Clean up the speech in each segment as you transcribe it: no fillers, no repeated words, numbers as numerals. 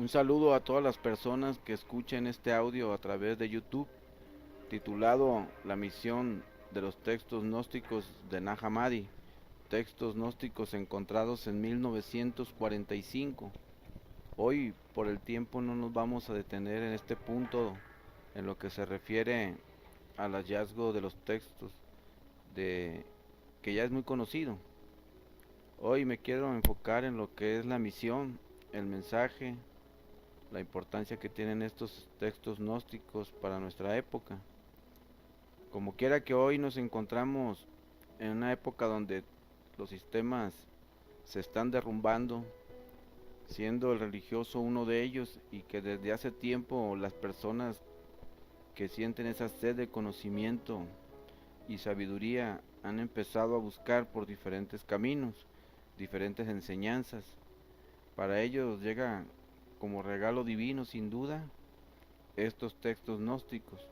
Un saludo a todas las personas que escuchen este audio a través de YouTube, titulado La misión de los textos gnósticos de Nag Hammadi, textos gnósticos encontrados en 1945. Hoy, por el tiempo, no nos vamos a detener en este punto en lo que se refiere al hallazgo de los textos de que ya es muy conocido. Hoy me quiero enfocar en lo que es la misión, el mensaje, la importancia que tienen estos textos gnósticos para nuestra época. Como quiera que hoy nos encontramos en una época donde los sistemas se están derrumbando, siendo el religioso uno de ellos, y que desde hace tiempo las personas que sienten esa sed de conocimiento y sabiduría han empezado a buscar por diferentes caminos, diferentes enseñanzas. Para ellos llega como regalo divino, sin duda, estos textos gnósticos.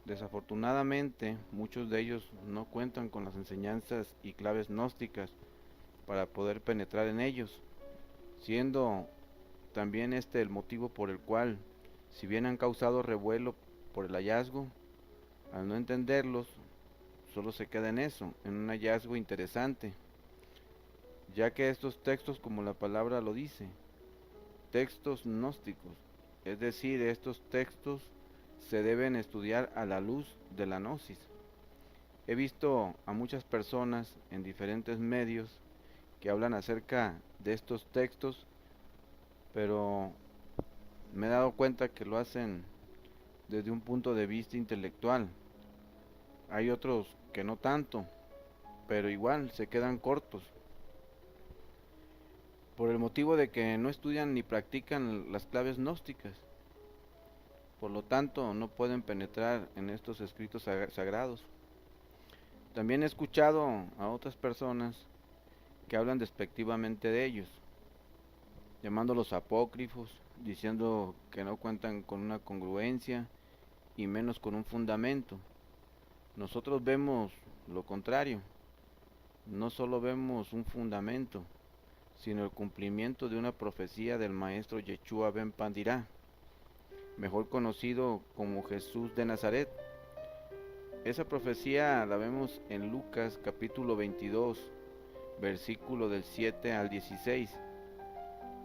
Desafortunadamente, muchos de ellos no cuentan con las enseñanzas y claves gnósticas para poder penetrar en ellos, siendo también este el motivo por el cual, si bien han causado revuelo por el hallazgo, al no entenderlos, solo se queda en eso, en un hallazgo interesante, ya que estos textos, como la palabra lo dice, textos gnósticos, es decir, estos textos se deben estudiar a la luz de la gnosis. He visto a muchas personas en diferentes medios que hablan acerca de estos textos, pero me he dado cuenta que lo hacen desde un punto de vista intelectual. Hay otros que no tanto, pero igual se quedan cortos, por el motivo de que no estudian ni practican las claves gnósticas. Por lo tanto, no pueden penetrar en estos escritos sagrados. También he escuchado a otras personas que hablan despectivamente de ellos, llamándolos apócrifos, diciendo que no cuentan con una congruencia y menos con un fundamento. Nosotros vemos lo contrario, no solo vemos un fundamento, sino el cumplimiento de una profecía del maestro Yeshua ben Pandirá, mejor conocido como Jesús de Nazaret. Esa profecía la vemos en Lucas capítulo 22, versículo del 7 al 16,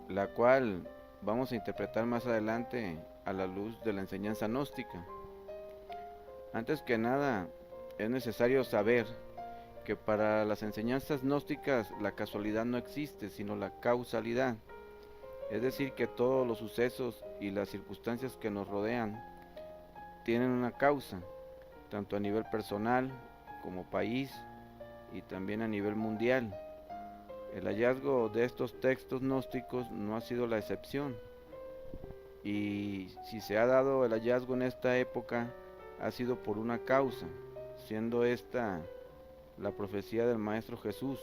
la cual vamos a interpretar más adelante a la luz de la enseñanza gnóstica. Antes que nada, es necesario saber que para las enseñanzas gnósticas la casualidad no existe, sino la causalidad. Es decir, que todos los sucesos y las circunstancias que nos rodean tienen una causa, tanto a nivel personal como país y también a nivel mundial. El hallazgo de estos textos gnósticos no ha sido la excepción, y si se ha dado el hallazgo en esta época ha sido por una causa, siendo esta la profecía del Maestro Jesús,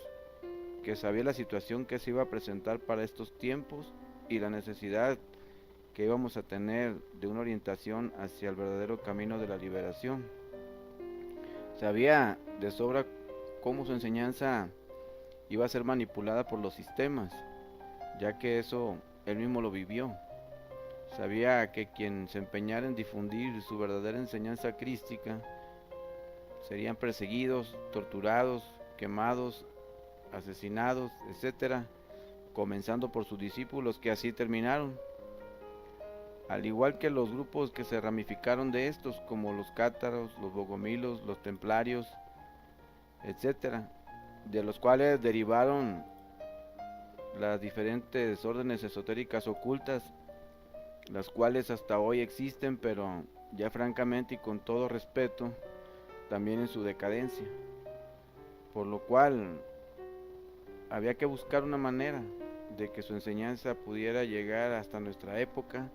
que sabía la situación que se iba a presentar para estos tiempos y la necesidad que íbamos a tener de una orientación hacia el verdadero camino de la liberación. Sabía de sobra cómo su enseñanza iba a ser manipulada por los sistemas, ya que eso él mismo lo vivió. Sabía que quien se empeñara en difundir su verdadera enseñanza crística serían perseguidos, torturados, quemados, asesinados, etcétera, comenzando por sus discípulos, que así terminaron, al igual que los grupos que se ramificaron de estos, como los cátaros, los bogomilos, los templarios, etcétera, de los cuales derivaron las diferentes órdenes esotéricas ocultas, las cuales hasta hoy existen, pero ya francamente y con todo respeto, también en su decadencia, por lo cual había que buscar una manera de que su enseñanza pudiera llegar hasta nuestra época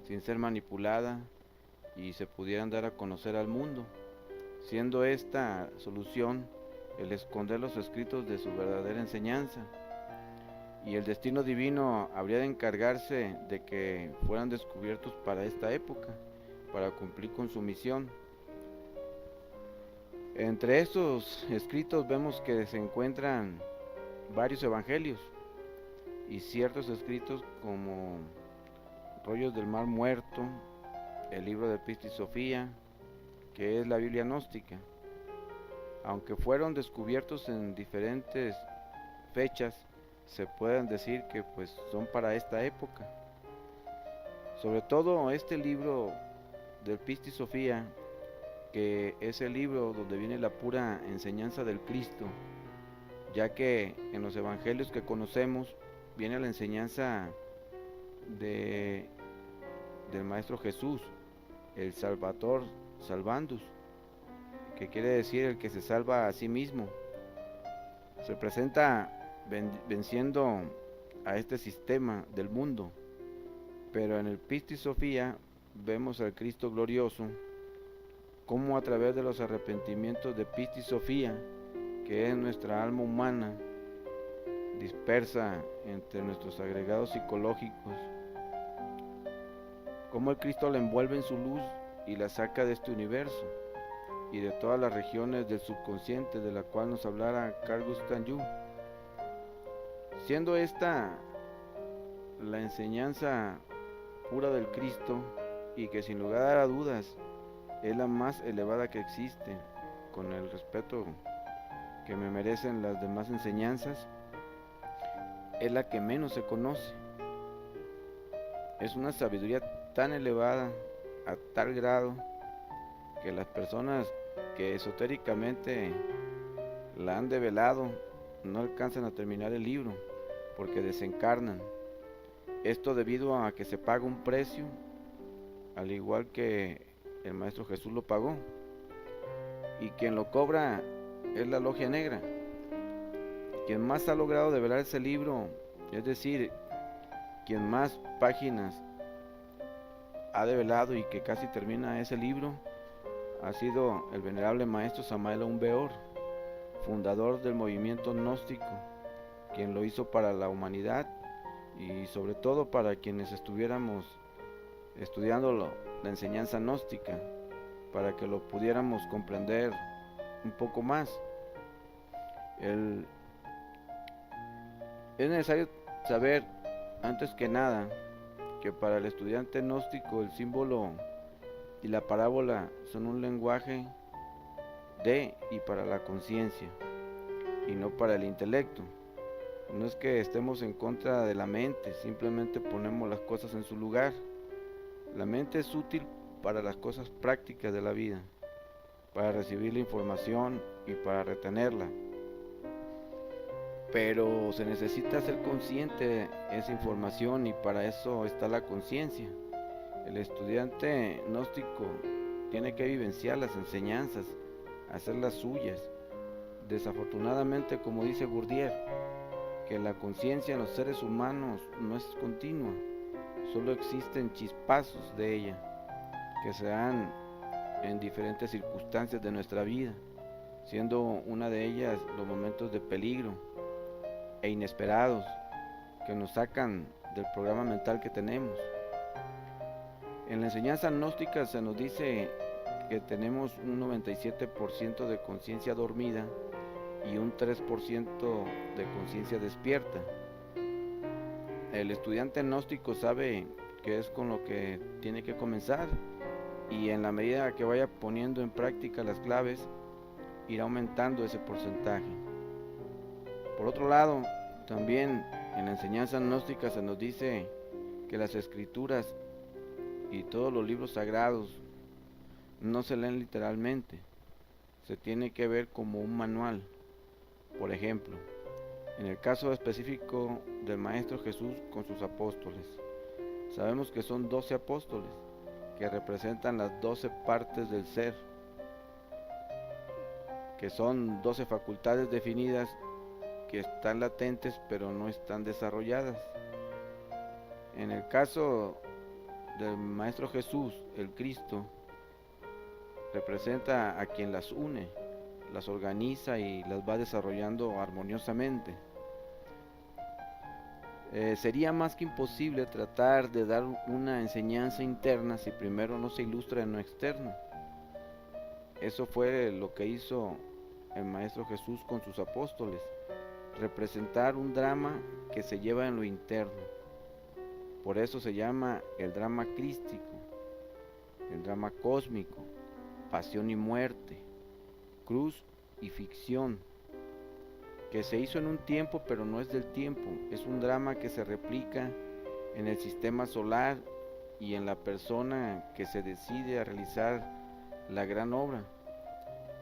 sin ser manipulada y se pudieran dar a conocer al mundo, siendo esta solución el esconder los escritos de su verdadera enseñanza, y el destino divino habría de encargarse de que fueran descubiertos para esta época, para cumplir con su misión. Entre estos escritos vemos que se encuentran varios evangelios y ciertos escritos como Rollos del Mar Muerto, el libro de Pistis Sofía, que es la Biblia gnóstica. Aunque fueron descubiertos en diferentes fechas, se pueden decir que pues son para esta época. Sobre todo este libro del Pistis Sofía, que es el libro donde viene la pura enseñanza del Cristo, ya que en los evangelios que conocemos viene la enseñanza del Maestro Jesús, el Salvator Salvandus, que quiere decir el que se salva a sí mismo. Se presenta venciendo a este sistema del mundo, pero en el Pistis Sofía vemos al Cristo glorioso, como a través de los arrepentimientos de Pistis Sofía, que es nuestra alma humana dispersa entre nuestros agregados psicológicos, como el Cristo la envuelve en su luz y la saca de este universo y de todas las regiones del subconsciente, de la cual nos hablara Carl Gustav Jung, siendo esta la enseñanza pura del Cristo, y que sin lugar a dudas es la más elevada que existe, con el respeto que me merecen las demás enseñanzas. Es la que menos se conoce. Es una sabiduría tan elevada, a tal grado, que las personas que esotéricamente la han develado no alcanzan a terminar el libro, porque desencarnan. Esto debido a que se paga un precio, al igual que el Maestro Jesús lo pagó, y quien lo cobra es la logia negra. Quien más ha logrado develar ese libro, es decir, quien más páginas ha develado y que casi termina ese libro, ha sido el venerable Maestro Samael Aun Weor, fundador del movimiento gnóstico, quien lo hizo para la humanidad y sobre todo para quienes estuviéramos estudiando la enseñanza gnóstica, para que lo pudiéramos comprender un poco más. Es necesario saber, antes que nada, que para el estudiante gnóstico el símbolo y la parábola son un lenguaje de y para la conciencia, y no para el intelecto. No es que estemos en contra de la mente, simplemente ponemos las cosas en su lugar. La mente es útil para las cosas prácticas de la vida, para recibir la información y para retenerla. Pero se necesita ser consciente de esa información, y para eso está la conciencia. El estudiante gnóstico tiene que vivenciar las enseñanzas, hacerlas suyas. Desafortunadamente, como dice Bourdieu, que la conciencia en los seres humanos no es continua, solo existen chispazos de ella, que se dan en diferentes circunstancias de nuestra vida, siendo una de ellas los momentos de peligro e inesperados que nos sacan del programa mental que tenemos. En la enseñanza gnóstica se nos dice que tenemos un 97% de conciencia dormida y un 3% de conciencia despierta. El estudiante gnóstico sabe que es con lo que tiene que comenzar, y en la medida que vaya poniendo en práctica las claves, irá aumentando ese porcentaje. Por otro lado, también en la enseñanza gnóstica se nos dice que las escrituras y todos los libros sagrados no se leen literalmente, se tiene que ver como un manual. Por ejemplo, en el caso específico del Maestro Jesús con sus apóstoles, sabemos que son 12 apóstoles, que representan las 12 partes del ser, que son 12 facultades definidas que están latentes pero no están desarrolladas. En el caso del Maestro Jesús, el Cristo, representa a quien las une, las organiza y las va desarrollando armoniosamente. Sería más que imposible tratar de dar una enseñanza interna si primero no se ilustra en lo externo. Eso fue lo que hizo el Maestro Jesús con sus apóstoles, representar un drama que se lleva en lo interno. Por eso se llama el drama crístico, el drama cósmico, pasión y muerte, cruz y ficción, que se hizo en un tiempo pero no es del tiempo, es un drama que se replica en el sistema solar y en la persona que se decide a realizar la gran obra.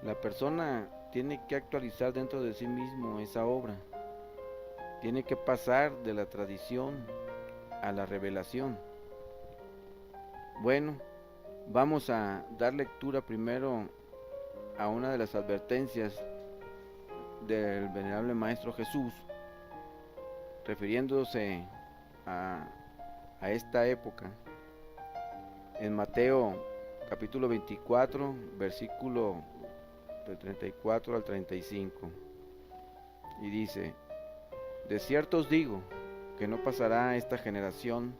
La persona tiene que actualizar dentro de sí mismo esa obra, tiene que pasar de la tradición a la revelación. Bueno, vamos a dar lectura primero a una de las advertencias del venerable Maestro Jesús, refiriéndose a, a esta época, en Mateo capítulo 24, versículo del 34 al 35, y dice: de cierto os digo que no pasará esta generación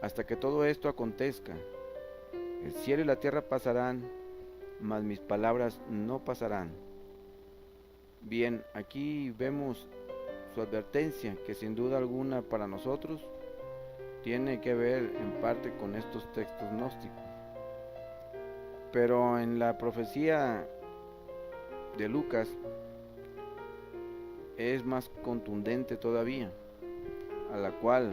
hasta que todo esto acontezca. El cielo y la tierra pasarán, mas mis palabras no pasarán. Bien, aquí vemos su advertencia, que sin duda alguna para nosotros tiene que ver en parte con estos textos gnósticos. Pero en la profecía de Lucas es más contundente todavía, a la cual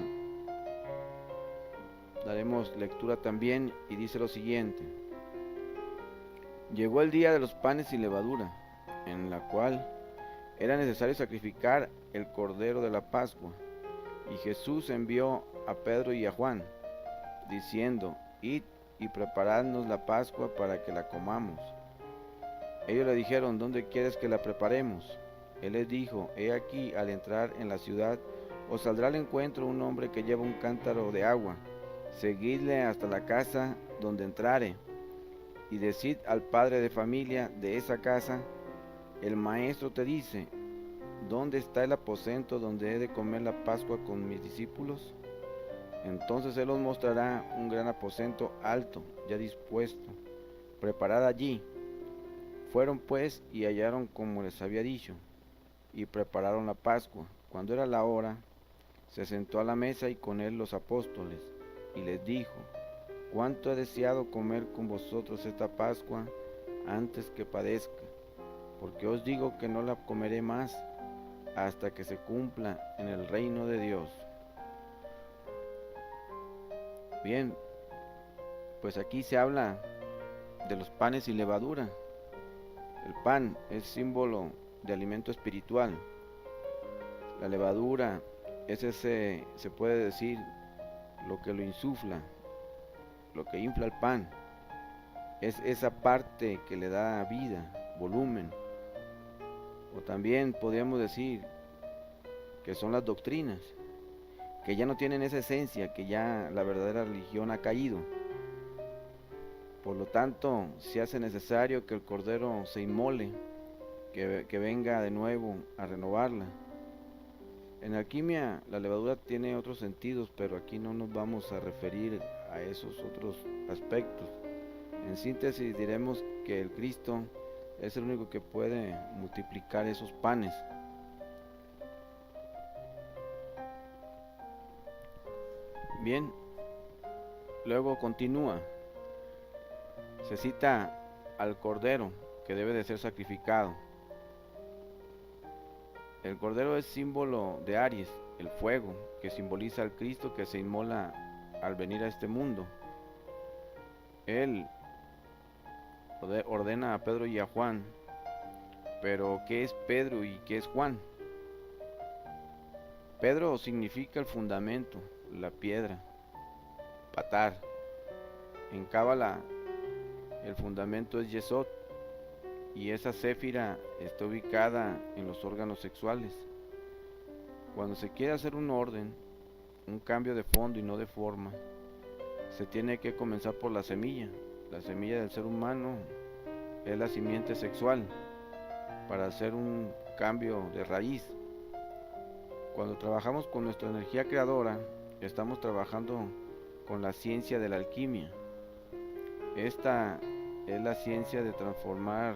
daremos lectura también, y dice lo siguiente: llegó el día de los panes sin levadura, en la cual era necesario sacrificar el cordero de la Pascua, y Jesús envió a Pedro y a Juan, diciendo: id y preparadnos la Pascua para que la comamos. Ellos le dijeron: ¿dónde quieres que la preparemos? Él les dijo: he aquí, al entrar en la ciudad, os saldrá al encuentro un hombre que lleva un cántaro de agua. Seguidle hasta la casa donde entrare, y decid al padre de familia de esa casa: el maestro te dice, ¿dónde está el aposento donde he de comer la Pascua con mis discípulos? Entonces él os mostrará un gran aposento alto, ya dispuesto, preparad allí. Fueron pues y hallaron como les había dicho, y prepararon la Pascua. Cuando era la hora, se sentó a la mesa y con él los apóstoles, y les dijo: cuánto he deseado comer con vosotros esta Pascua antes que padezca, porque os digo que no la comeré más hasta que se cumpla en el reino de Dios. Bien, pues aquí se habla de los panes sin levadura. El pan es símbolo de alimento espiritual. La levadura es ese, se puede decir, lo que lo insufla, lo que infla el pan. Es esa parte que le da vida, volumen. O también podríamos decir que son las doctrinas, que ya no tienen esa esencia, que ya la verdadera religión ha caído. Por lo tanto, se hace necesario que el Cordero se inmole, que venga de nuevo a renovarla. En alquimia la levadura tiene otros sentidos, pero aquí no nos vamos a referir a esos otros aspectos. En síntesis diremos que el Cristo es el único que puede multiplicar esos panes. Bien, luego continúa. Se cita al Cordero que debe de ser sacrificado. El Cordero es símbolo de Aries, el fuego, que simboliza al Cristo que se inmola al venir a este mundo. Él ordena a Pedro y a Juan, pero ¿qué es Pedro y qué es Juan? Pedro significa el fundamento, la piedra, patar. En Cábala el fundamento es Yesod, y esa céfira está ubicada en los órganos sexuales. Cuando se quiere hacer un orden, un cambio de fondo y no de forma, se tiene que comenzar por la semilla. La semilla del ser humano es la simiente sexual, para hacer un cambio de raíz. Cuando trabajamos con nuestra energía creadora, estamos trabajando con la ciencia de la alquimia. Esta es la ciencia de transformar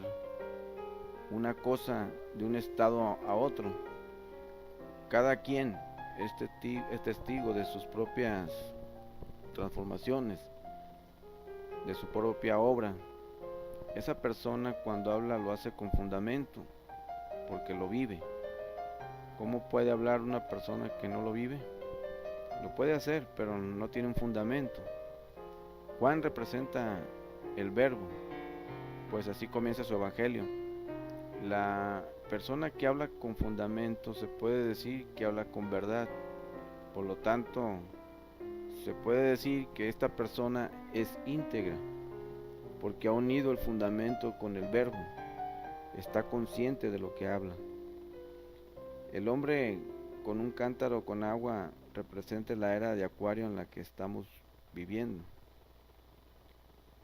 una cosa de un estado a otro. Cada quien es testigo de sus propias transformaciones, de su propia obra. Esa persona cuando habla lo hace con fundamento, porque lo vive. ¿Cómo puede hablar una persona que no lo vive? Lo puede hacer, pero no tiene un fundamento. Juan representa el verbo, pues así comienza su evangelio. La persona que habla con fundamento se puede decir que habla con verdad. Por lo tanto, se puede decir que esta persona es íntegra, porque ha unido el fundamento con el verbo. Está consciente de lo que habla. El hombre con un cántaro con agua representa la era de Acuario en la que estamos viviendo.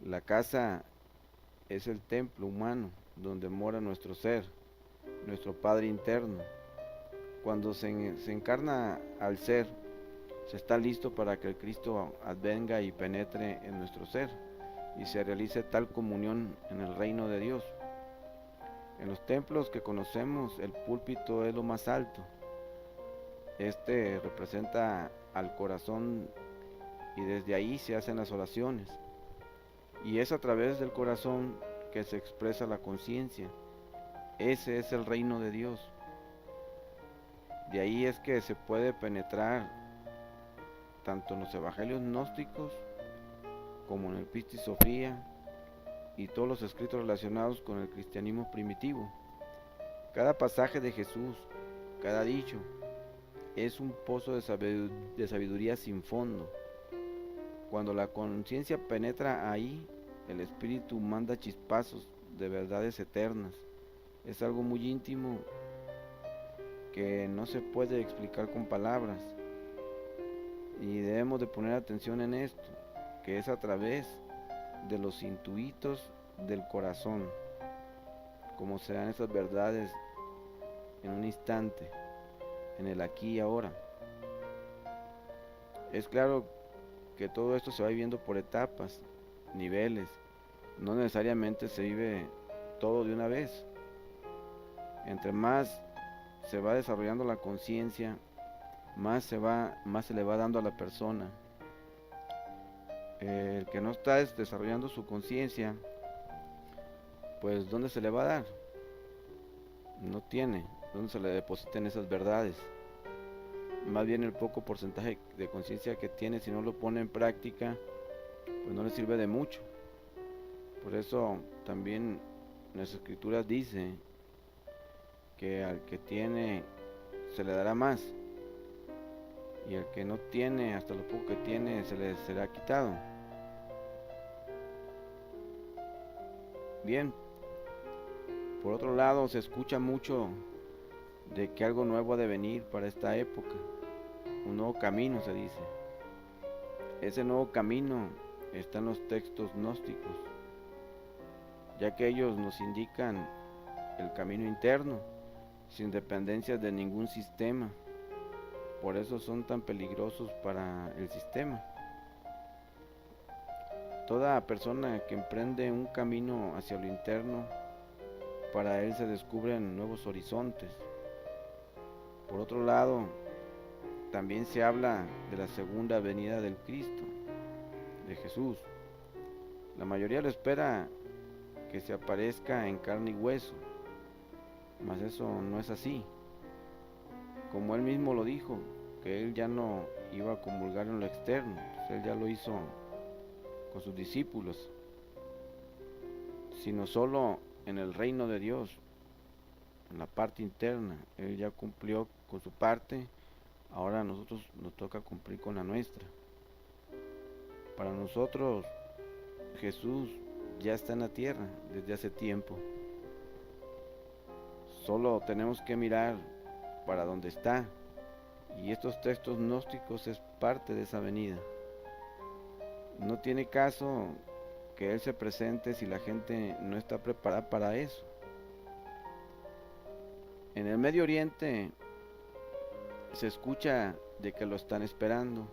La casa es el templo humano donde mora nuestro ser, nuestro Padre interno. Cuando se encarna al ser, se está listo para que el Cristo advenga y penetre en nuestro ser y se realice tal comunión en el reino de Dios. En los templos que conocemos, el púlpito es lo más alto. Este representa al corazón y desde ahí se hacen las oraciones. Y es a través del corazón que se expresa la conciencia. Ese es el reino de Dios. De ahí es que se puede penetrar tanto en los evangelios gnósticos como en el Pistis Sophia y todos los escritos relacionados con el cristianismo primitivo. Cada pasaje de Jesús, cada dicho, es un pozo de sabiduría sin fondo. Cuando la conciencia penetra ahí, el espíritu manda chispazos de verdades eternas. Es algo muy íntimo que no se puede explicar con palabras. Y debemos de poner atención en esto, que es a través de los intuitos del corazón, como se dan esas verdades en un instante, en el aquí y ahora. Es claro que todo esto se va viviendo por etapas, niveles, no necesariamente se vive todo de una vez. Entre más se va desarrollando la conciencia, más se le va dando a la persona. El que no está desarrollando su conciencia, pues ¿dónde se le va a dar? No tiene dónde se le depositen esas verdades. Más bien el poco porcentaje de conciencia que tiene, si no lo pone en práctica, pues no le sirve de mucho. Por eso también las escrituras dice que al que tiene se le dará más, y al que no tiene, hasta lo poco que tiene, se le será quitado. Bien, por otro lado, se escucha mucho de que algo nuevo ha de venir para esta época. Un nuevo camino, se dice. Ese nuevo camino está en los textos gnósticos, ya que ellos nos indican el camino interno, sin dependencia de ningún sistema. Por eso son tan peligrosos para el sistema. Toda persona que emprende un camino hacia lo interno, para él se descubren nuevos horizontes. Por otro lado, también se habla de la segunda venida del Cristo, de Jesús. La mayoría lo espera que se aparezca en carne y hueso, mas eso no es así. Como él mismo lo dijo, que él ya no iba a comulgar en lo externo, pues él ya lo hizo con sus discípulos, sino solo en el reino de Dios, en la parte interna. Él ya cumplió con su parte, ahora a nosotros nos toca cumplir con la nuestra. Para nosotros, Jesús ya está en la tierra desde hace tiempo. Solo tenemos que mirar para donde está, y estos textos gnósticos es parte de esa venida. No tiene caso que Él se presente si la gente no está preparada para eso. En el Medio Oriente se escucha de que lo están esperando,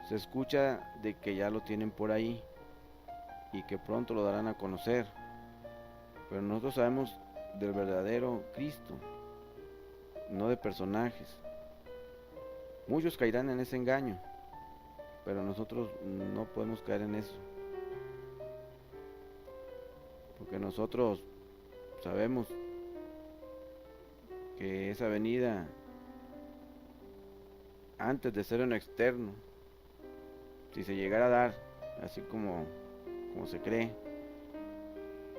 se escucha de que ya lo tienen por ahí y que pronto lo darán a conocer, pero nosotros sabemos del verdadero Cristo, no de personajes. Muchos caerán en ese engaño, pero nosotros no podemos caer en eso, porque nosotros sabemos que esa venida, antes de ser un externo, si se llegara a dar, así como se cree,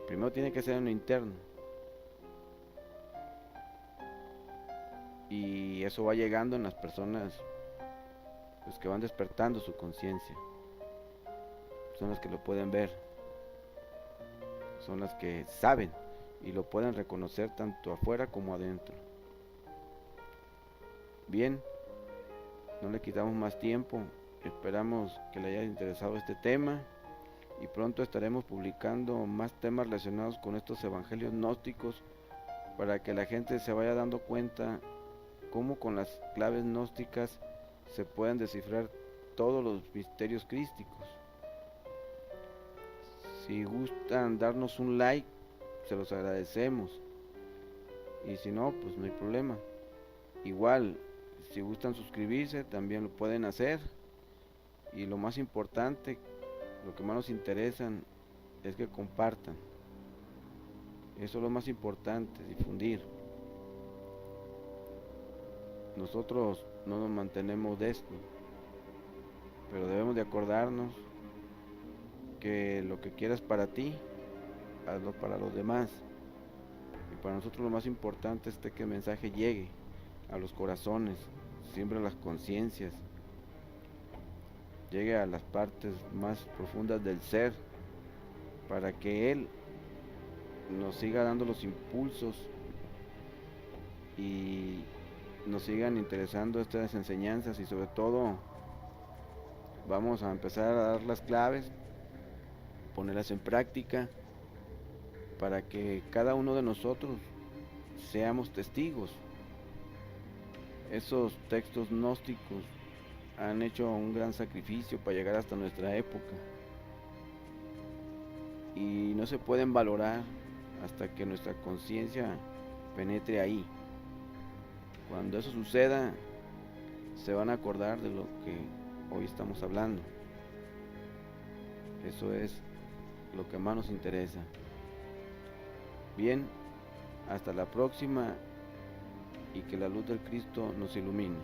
primero tiene que ser en lo interno. Y eso va llegando en las personas pues, que van despertando su conciencia. Son las que lo pueden ver. Son las que saben y lo pueden reconocer tanto afuera como adentro. Bien, no le quitamos más tiempo. Esperamos que le haya interesado este tema. Y pronto estaremos publicando más temas relacionados con estos evangelios gnósticos para que la gente se vaya dando cuenta cómo con las claves gnósticas se pueden descifrar todos los misterios crísticos. Si gustan darnos un like, se los agradecemos. Y si no, pues no hay problema. Igual, si gustan suscribirse, también lo pueden hacer. Y lo más importante, lo que más nos interesa es que compartan. Eso es lo más importante, difundir. Nosotros no nos mantenemos de esto, pero debemos de acordarnos que lo que quieras para ti, hazlo para los demás. Y para nosotros lo más importante es que el mensaje llegue a los corazones, siempre a las conciencias, llegue a las partes más profundas del ser, para que Él nos siga dando los impulsos y nos sigan interesando estas enseñanzas, y sobre todo vamos a empezar a dar las claves, ponerlas en práctica, para que cada uno de nosotros seamos testigos. Esos textos gnósticos han hecho un gran sacrificio para llegar hasta nuestra época y no se pueden valorar hasta que nuestra conciencia penetre ahí. Cuando eso suceda, se van a acordar de lo que hoy estamos hablando. Eso es lo que más nos interesa. Bien, hasta la próxima, y que la luz del Cristo nos ilumine.